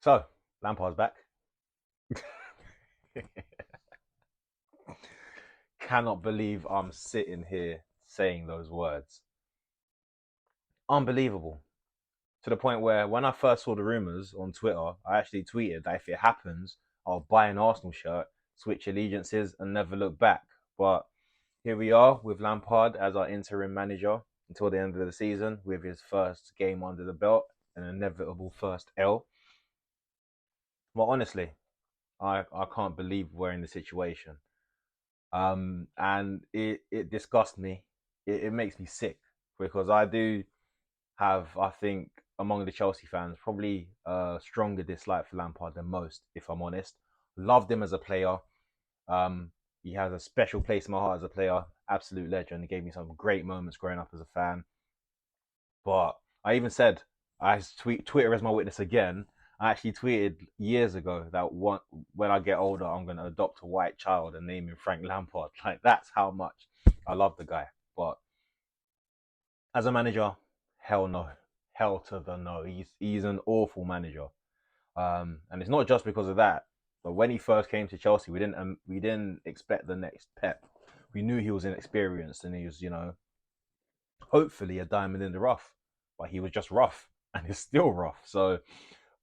So, Lampard's back. Cannot believe I'm sitting here saying those words. Unbelievable. To the point where when I first saw the rumours on Twitter, I actually tweeted that if it happens, I'll buy an Arsenal shirt, switch allegiances, and never look back. But here we are with Lampard as our interim manager until the end of the season with his first game under the belt, an inevitable first L. Well, honestly, I can't believe we're in the situation. And it disgusts me. It makes me sick because I do have, I think, among the Chelsea fans, probably a stronger dislike for Lampard than most, if I'm honest. Loved him as a player. He has a special place in my heart as a player. Absolute legend. He gave me some great moments growing up as a fan. But I even said, Twitter as my witness again. I actually tweeted years ago that when I get older, I'm going to adopt a white child and name him Frank Lampard. Like, that's how much I love the guy. But as a manager, hell no. Hell to the no. He's an awful manager. And it's not just because of that. But when he first came to Chelsea, we didn't expect the next Pep. We knew he was inexperienced and he was, hopefully a diamond in the rough. But he was just rough, and he's still rough. So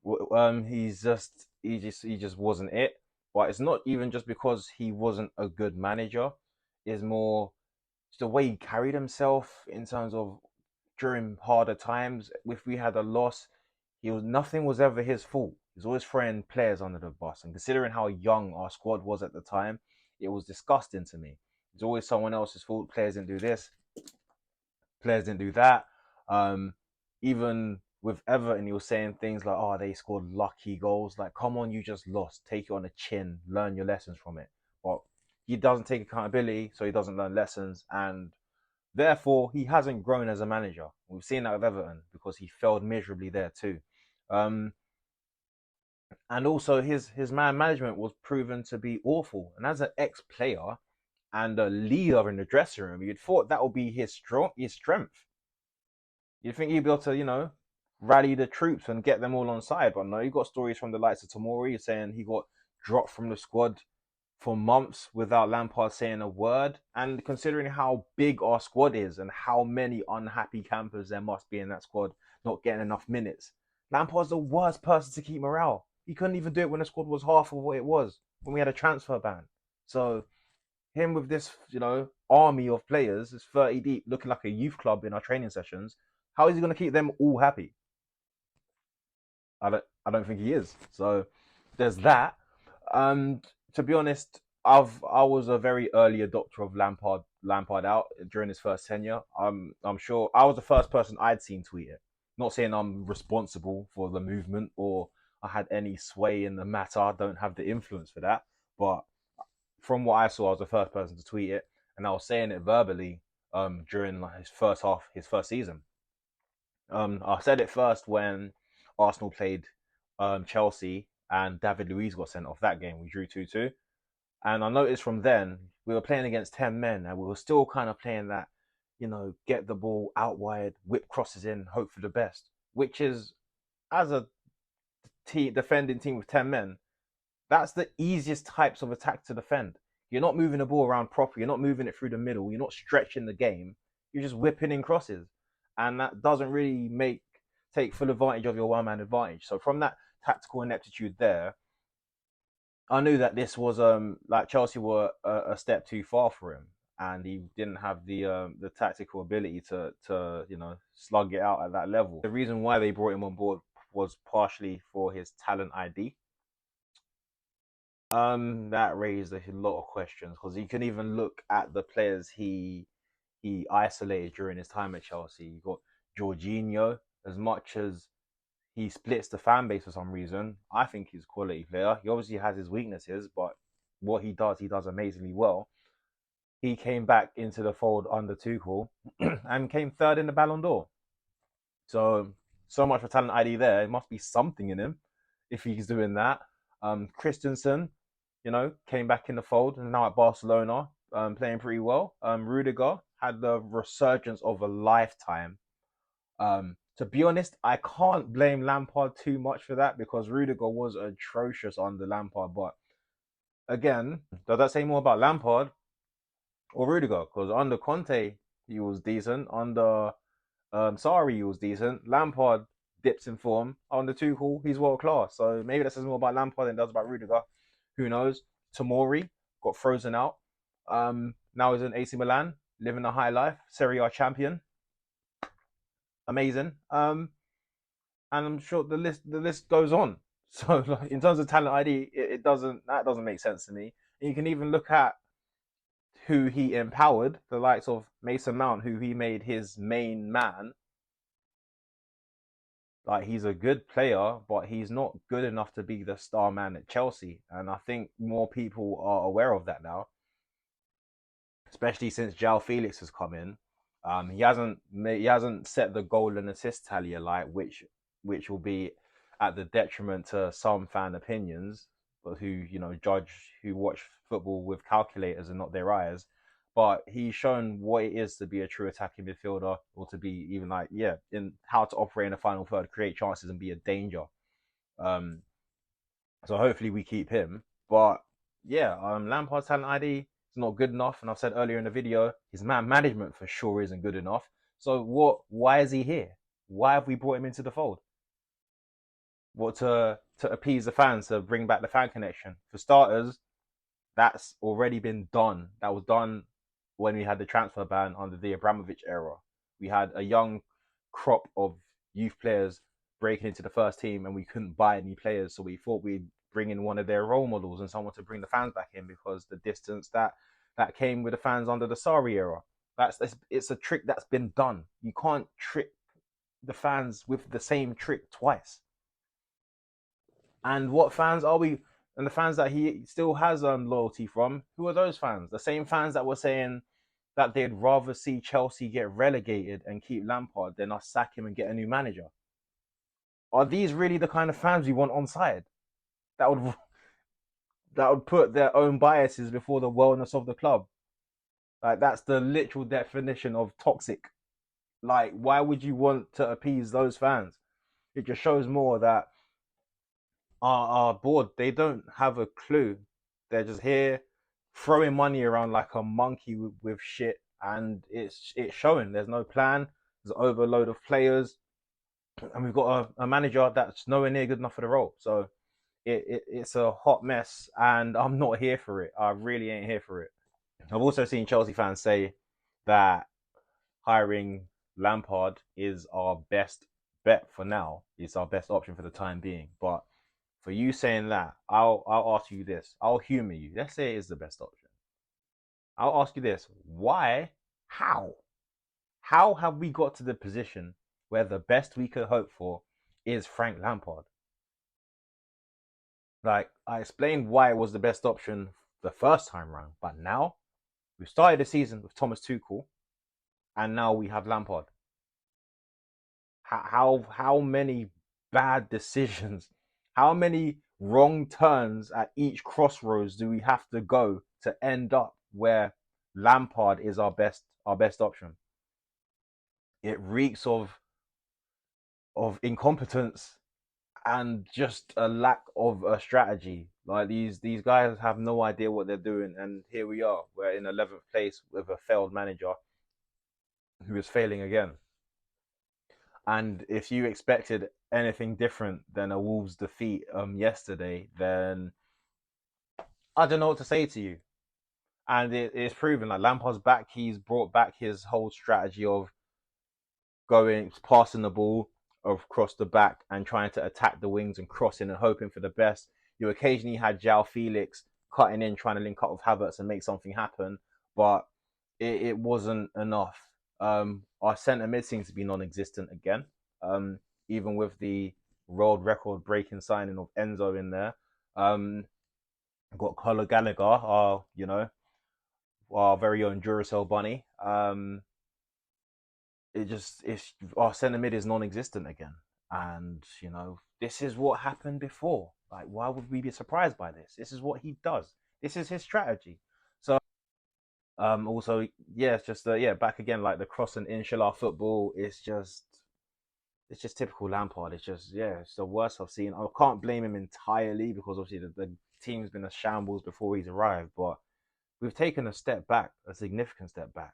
he just wasn't it. But it's not even just because he wasn't a good manager. It's more just the way he carried himself in terms of during harder times. If we had a loss, nothing was ever his fault. He's always throwing players under the bus. And considering how young our squad was at the time, it was disgusting to me. It's always someone else's fault. Players didn't do this, players didn't do that. Um, Even with Everton, he was saying things like, "Oh, they scored lucky goals." Like, come on, you just lost. Take it on the chin. Learn your lessons from it. But he doesn't take accountability, so he doesn't learn lessons, and therefore he hasn't grown as a manager. We've seen that with Everton because he failed miserably there too. Um, and also his man management was proven to be awful. And as an ex-player and a leader in the dressing room, you'd thought that would be his strength. You'd think he'd be able to, rally the troops and get them all on side. But no, you got stories from the likes of Tomori saying he got dropped from the squad for months without Lampard saying a word. And considering how big our squad is and how many unhappy campers there must be in that squad not getting enough minutes, Lampard's the worst person to keep morale. He couldn't even do it when the squad was half of what it was when we had a transfer ban. So him with this, army of players, is 30 deep, looking like a youth club in our training sessions. How is he going to keep them all happy? I don't think he is. So there's that. And to be honest, I was a very early adopter of Lampard out during his first tenure. I'm sure I was the first person I'd seen tweet it. Not saying I'm responsible for the movement or I had any sway in the matter. I don't have the influence for that. But from what I saw, I was the first person to tweet it, and I was saying it verbally during like his first half, his first season. I said it first when Arsenal played Chelsea and David Luiz got sent off that game. We drew 2-2. And I noticed from then we were playing against 10 men and we were still kind of playing that, get the ball out wide, whip crosses in, hope for the best, which is, as a defending team with 10 men, that's the easiest types of attack to defend. You're not moving the ball around properly. You're not moving it through the middle. You're not stretching the game. You're just whipping in crosses, and that doesn't really take full advantage of your one man advantage. So from that tactical ineptitude there, I knew that this was like Chelsea were a step too far for him, and he didn't have the tactical ability to slug it out at that level. The reason why they brought him on board was partially for his talent ID. That raised a lot of questions because you can even look at the players he isolated during his time at Chelsea. You got Jorginho. As much as he splits the fan base for some reason, I think he's a quality player. He obviously has his weaknesses, but what he does amazingly well. He came back into the fold under Tuchel and came third in the Ballon d'Or. So much for talent ID there. It must be something in him if he's doing that. Christensen, came back in the fold and now at Barcelona, playing pretty well. Rudiger had the resurgence of a lifetime. To be honest, I can't blame Lampard too much for that because Rudiger was atrocious under Lampard. But again, does that say more about Lampard or Rudiger? Because under Conte, he was decent. Under Sarri, he was decent. Lampard dips in form. Under Tuchel, he's world class. So maybe that says more about Lampard than it does about Rudiger. Who knows? Tomori got frozen out. Now he's in AC Milan, living a high life. Serie A champion. Amazing. And I'm sure the list goes on. So like, in terms of talent ID, it doesn't make sense to me. And you can even look at who he empowered, the likes of Mason Mount, who he made his main man. Like he's a good player, but he's not good enough to be the star man at Chelsea. And I think more people are aware of that now, especially since João Felix has come in. He hasn't set the goal and assist tally alight, which will be at the detriment to some fan opinions, but who watch football with calculators and not their eyes. But he's shown what it is to be a true attacking midfielder, or to be even in how to operate in the final third, create chances, and be a danger. Um, so hopefully we keep him. But yeah, Lampard's talent ID is not good enough, and I've said earlier in the video, his man management for sure isn't good enough. So what? Why is he here? Why have we brought him into the fold? What, to appease the fans, to bring back the fan connection? For starters, that's already been done. That was done when we had the transfer ban under the Abramovich era. We had a young crop of youth players breaking into the first team, and we couldn't buy any players, so we thought we'd bring in one of their role models and someone to bring the fans back in, because the distance that came with the fans under the Sarri era. It's a trick that's been done. You can't trick the fans with the same trick twice. And what fans are we? And the fans that he still has loyalty from, who are those fans? The same fans that were saying that they'd rather see Chelsea get relegated and keep Lampard than us sack him and get a new manager. Are these really the kind of fans we want on side? That would that would put their own biases before the wellness of the club. Like that's the literal definition of toxic. Like, why would you want to appease those fans? It just shows more that our board, they don't have a clue. They're just here throwing money around like a monkey with shit, and it's showing. There's no plan. There's an overload of players, and we've got a manager that's nowhere near good enough for the role. So it's a hot mess, and I'm not here for it. I really ain't here for it. I've also seen Chelsea fans say that hiring Lampard is our best bet for now. It's our best option for the time being. But for you saying that, I'll ask you this. I'll humor you. Let's say it is the best option. I'll ask you this. Why? How? How have we got to the position where the best we could hope for is Frank Lampard? Like, I explained why it was the best option the first time round, but now we started the season with Thomas Tuchel, and now we have Lampard. How many bad decisions, how many wrong turns at each crossroads do we have to go to end up where Lampard is our best option? It reeks of incompetence and just a lack of a strategy. Like these guys have no idea what they're doing, and here we are. We're in 11th place with a failed manager who is failing again. And if you expected anything different than a Wolves defeat yesterday, then I don't know what to say to you. And it's proven, like Lampard's back. He's brought back his whole strategy of going, passing the ball across the back and trying to attack the wings and crossing and hoping for the best. You occasionally had João Felix cutting in, trying to link up with Havertz and make something happen, but it wasn't enough. Our centre mid seems to be non-existent again, even with the world record breaking signing of Enzo in there. Got Conor Gallagher, our very own Duracell bunny. It's our centre mid is non-existent again, and this is what happened before. Like, why would we be surprised by this? This is what he does. This is his strategy. So also, yeah, it's just back again, like the cross and inshallah football is just it's just typical Lampard. It's just it's the worst I've seen. I can't blame him entirely because obviously the team's been a shambles before he's arrived, but we've taken a step back, a significant step back.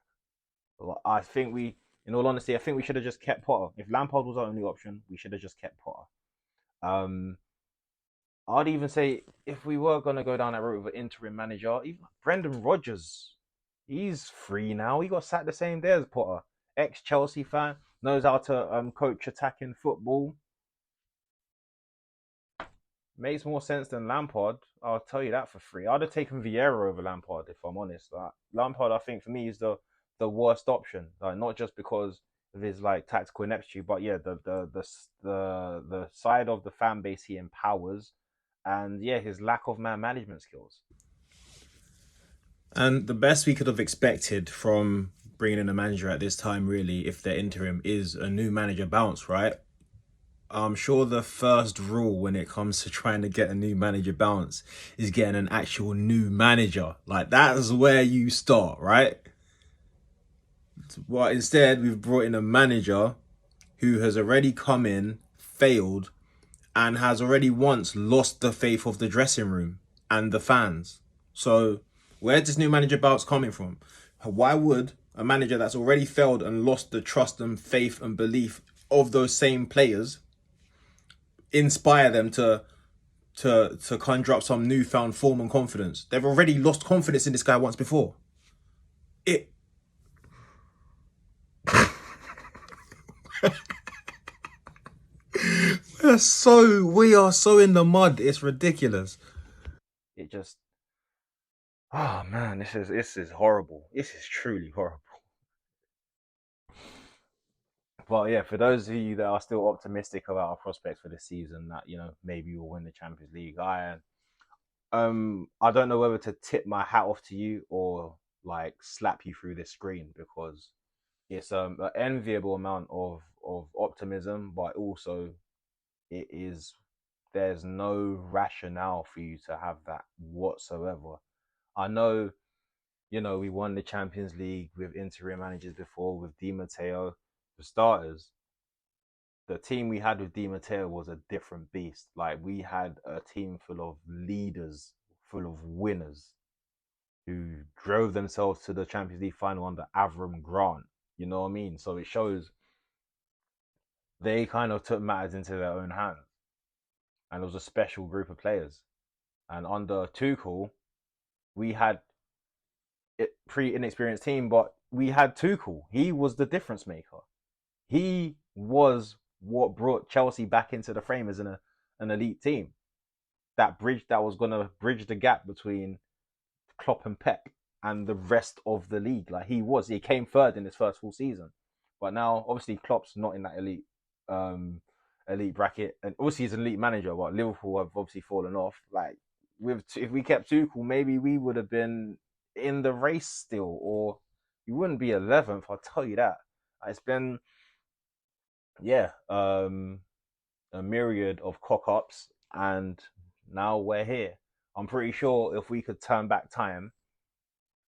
But I think in all honesty, I think we should have just kept Potter. If Lampard was our only option, we should have just kept Potter. Um, I'd even say if we were gonna go down that route with an interim manager, even Brendan Rodgers, he's free now. He got sacked the same day as Potter. Ex Chelsea fan, knows how to coach attacking football. Makes more sense than Lampard. I'll tell you that for free. I'd have taken Vieira over Lampard if I'm honest. Like, Lampard, I think for me is the worst option. Like, not just because of his like tactical ineptitude, but yeah, the side of the fan base he empowers, and yeah, his lack of man management skills. And the best we could have expected from bringing in a manager at this time, really, if they're interim, is a new manager bounce, right? I'm sure the first rule when it comes to trying to get a new manager bounce is getting an actual new manager. Like, that's where you start, right? But instead, we've brought in a manager who has already come in, failed, and has already once lost the faith of the dressing room and the fans. So, where's this new manager bounce coming from? Why would a manager that's already failed and lost the trust and faith and belief of those same players inspire them to conjure up some newfound form and confidence? They've already lost confidence in this guy once before. It we are so in the mud. It's ridiculous. It just, oh man, this is horrible. This is truly horrible. But yeah, for those of you that are still optimistic about our prospects for this season, that maybe we'll win the Champions League. I don't know whether to tip my hat off to you or like slap you through this screen because it's an enviable amount of optimism, but also it is there's no rationale for you to have that whatsoever. I know, we won the Champions League with interim managers before with Di Matteo. For starters, the team we had with Di Matteo was a different beast. Like we had a team full of leaders, full of winners who drove themselves to the Champions League final under Avram Grant. You know what I mean? So it shows they kind of took matters into their own hands, and it was a special group of players. And under Tuchel, we had a pretty inexperienced team, but we had Tuchel. He was the difference maker. He was what brought Chelsea back into the frame as an elite team. That was going to bridge the gap between Klopp and Pep and the rest of the league. Like he came third in his first full season, but now obviously Klopp's not in that elite bracket, and obviously he's an elite manager. But Liverpool have obviously fallen off. Like if we kept Tuchel, maybe we would have been in the race still, or we wouldn't be 11th. I'll tell you that. It's been a myriad of cock ups, and now we're here. I'm pretty sure if we could turn back time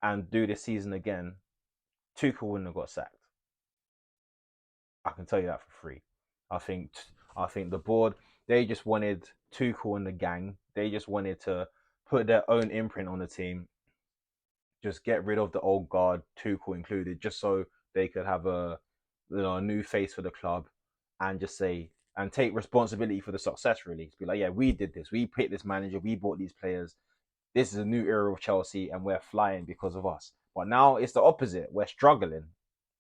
and do this season again, Tuchel wouldn't have got sacked. I can tell you that for free. I think I think the board they just wanted Tuchel and the gang. They just wanted to put their own imprint on the team, just get rid of the old guard, Tuchel included, just so they could have a new face for the club and just say and take responsibility for the success. Really, to be like, yeah, we did this. We picked this manager. We bought these players. This is a new era of Chelsea, and we're flying because of us. But now it's the opposite. We're struggling,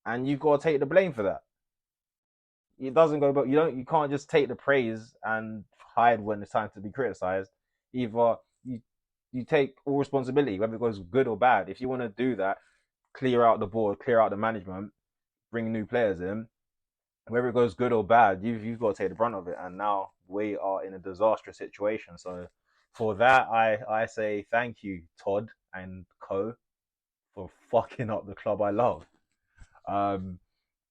and you've got to take the blame for that. It doesn't go, but you can't just take the praise and hide when it's time to be criticized. Either you take all responsibility, whether it goes good or bad. If you want to do that, clear out the board, clear out the management, bring new players in. Whether it goes good or bad, you've got to take the brunt of it. And now we are in a disastrous situation. So for that, I say thank you, Todd and Co, for fucking up the club I love. Um,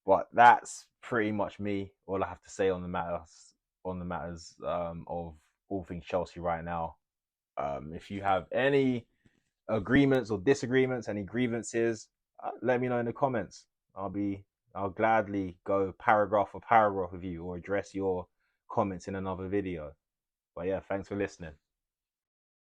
but that's pretty much me. All I have to say on the matters of all things Chelsea right now. If you have any agreements or disagreements, any grievances, let me know in the comments. I'll gladly go paragraph for paragraph with you or address your comments in another video. But yeah, thanks for listening.